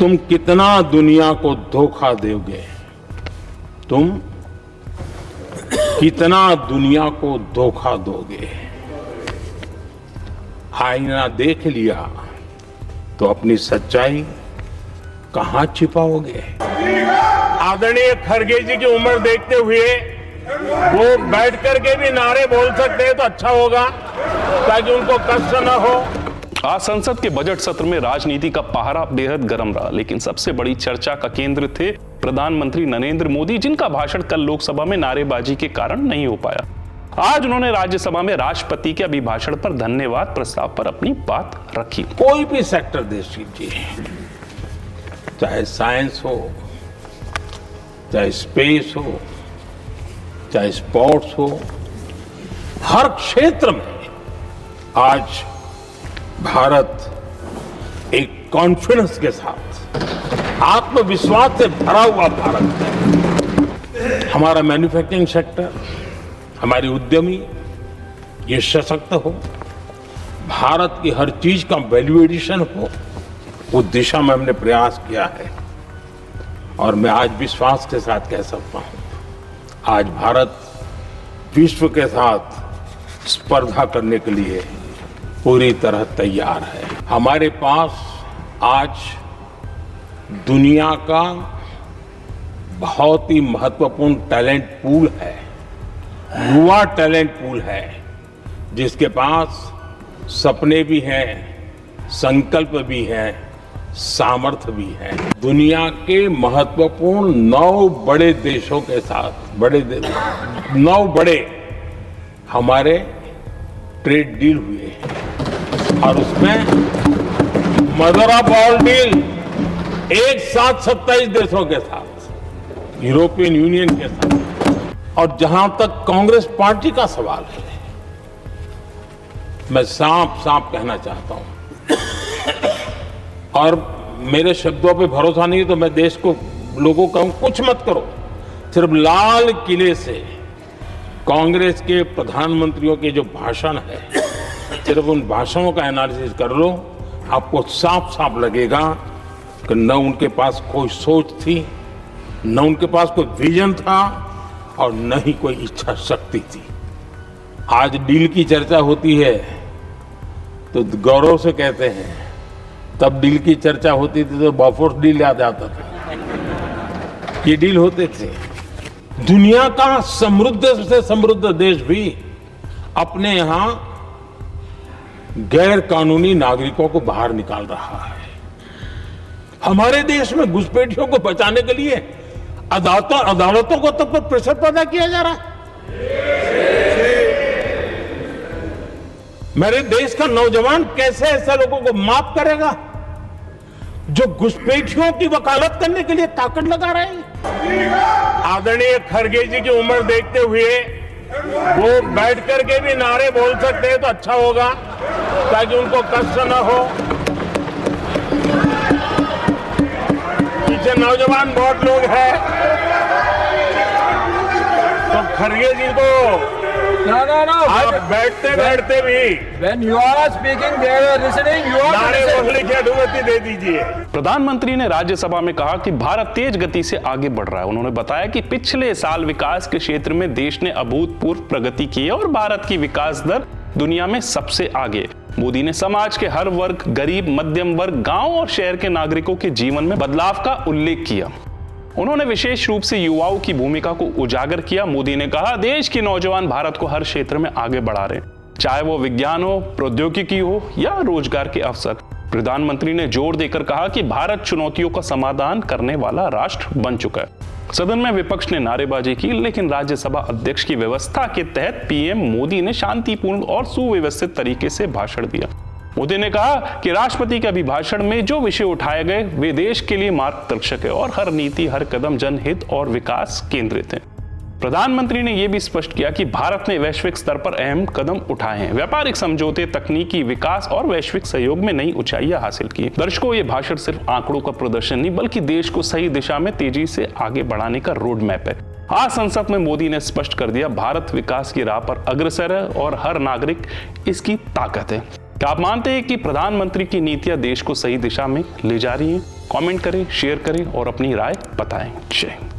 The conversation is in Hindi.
तुम कितना दुनिया को धोखा दोगे, तुम कितना दुनिया को धोखा दोगे। आईना देख लिया तो अपनी सच्चाई कहां छिपाओगे। आदरणीय खड़गे जी की उम्र देखते हुए वो बैठ करके भी नारे बोल सकते हैं तो अच्छा होगा, ताकि उनको कष्ट न हो। आज संसद के बजट सत्र में राजनीति का पहरा बेहद गर्म रहा, लेकिन सबसे बड़ी चर्चा का केंद्र थे प्रधानमंत्री नरेंद्र मोदी, जिनका भाषण कल लोकसभा में नारेबाजी के कारण नहीं हो पाया। आज उन्होंने राज्यसभा में राष्ट्रपति के अभिभाषण पर धन्यवाद प्रस्ताव पर अपनी बात रखी। कोई भी सेक्टर देश कीजिए, चाहे साइंस हो, चाहे स्पेस हो, चाहे स्पोर्ट्स हो, हर क्षेत्र में आज भारत एक कॉन्फिडेंस के साथ, आत्मविश्वास से भरा हुआ भारत है। हमारा मैन्युफैक्चरिंग सेक्टर, हमारी उद्यमी ये सशक्त हो, भारत की हर चीज का वैल्यू एडिशन हो, उस दिशा में हमने प्रयास किया है। और मैं आज विश्वास के साथ कह सकता हूं, आज भारत विश्व के साथ स्पर्धा करने के लिए पूरी तरह तैयार है। हमारे पास आज दुनिया का बहुत ही महत्वपूर्ण टैलेंट पूल है, युवा टैलेंट पूल है, जिसके पास सपने भी हैं, संकल्प भी है, सामर्थ्य भी है। दुनिया के महत्वपूर्ण 9 बड़े देशों के साथ 9 बड़े हमारे ट्रेड डील हुए हैं, और उसमें मदर ऑफ ऑल डील एक साथ 27 देशों के साथ, यूरोपियन यूनियन के साथ। और जहां तक कांग्रेस पार्टी का सवाल है, मैं साफ साफ कहना चाहता हूं, और मेरे शब्दों पे भरोसा नहीं तो मैं देश को, लोगों को कहूं कुछ मत करो, सिर्फ लाल किले से कांग्रेस के प्रधानमंत्रियों के जो भाषण है, सिर्फ उन भाषणों का एनालिसिस कर लो, आपको साफ साफ लगेगा कि न उनके पास कोई सोच थी, न उनके पास कोई विजन था, और न ही कोई इच्छा शक्ति थी। आज डील की चर्चा होती है तो गौरव से कहते हैं, तब डील की चर्चा होती थी तो बॉफोर्स डील याद आता था। ये डील होते थे। दुनिया का समृद्ध से समृद्ध देश भी अपने यहां गैर कानूनी नागरिकों को बाहर निकाल रहा है। हमारे देश में घुसपैठियों को बचाने के लिए अदालतों को तक पर प्रेशर पैदा किया जा रहा है। मेरे देश का नौजवान कैसे ऐसे लोगों को माफ करेगा जो घुसपैठियों की वकालत करने के लिए ताकत लगा रहे हैं। आदरणीय खड़गे जी की उम्र देखते हुए वो बैठ करके भी नारे बोल सकते हैं तो अच्छा होगा, ताकि उनको कष्ट न हो। पीछे नौजवान बहुत लोग हैं, तो खड़गे जी को आप बैठते भी When you are speaking, they are listening. You are नारे listening. बोलने की अनुमति दे दीजिए। प्रधानमंत्री ने राज्यसभा में कहा कि भारत तेज गति से आगे बढ़ रहा है। उन्होंने बताया कि पिछले साल विकास के क्षेत्र में देश ने अभूतपूर्व प्रगति की है और भारत की विकास दर दुनिया में सबसे आगे। मोदी ने समाज के हर वर्ग, गरीब, मध्यम वर्ग, गांव और शहर के नागरिकों के जीवन में बदलाव का उल्लेख किया। उन्होंने विशेष रूप से युवाओं की भूमिका को उजागर किया। मोदी ने कहा, देश के नौजवान भारत को हर क्षेत्र में आगे बढ़ा रहे हैं, चाहे वो विज्ञान हो, प्रौद्योगिकी हो या रोजगार के अवसर। प्रधानमंत्री ने जोर देकर कहा कि भारत चुनौतियों का समाधान करने वाला राष्ट्र बन चुका है। सदन में विपक्ष ने नारेबाजी की, लेकिन राज्यसभा अध्यक्ष की व्यवस्था के तहत पीएम मोदी ने शांतिपूर्ण और सुव्यवस्थित तरीके से भाषण दिया। मोदी ने कहा कि राष्ट्रपति के अभिभाषण में जो विषय उठाए गए वे देश के लिए मार्गदर्शक है और हर नीति, हर कदम जनहित और विकास केंद्रित है। प्रधानमंत्री ने यह भी स्पष्ट किया कि भारत ने वैश्विक स्तर पर अहम कदम उठाए हैं, व्यापारिक समझौते, तकनीकी विकास और वैश्विक सहयोग में नई ऊंचाइयां हासिल की। दर्शकों, ये भाषण सिर्फ आंकड़ों का प्रदर्शन नहीं बल्कि देश को सही दिशा में तेजी से आगे बढ़ाने का रोड मैप है। आज संसद में मोदी ने स्पष्ट कर दिया, भारत विकास की राह पर अग्रसर है और हर नागरिक इसकी ताकत है। क्या आप मानते हैं कि प्रधानमंत्री की नीतियां देश को सही दिशा में ले जा रही हैं? कमेंट करें, शेयर करें और अपनी राय बताएं। जय हिंद।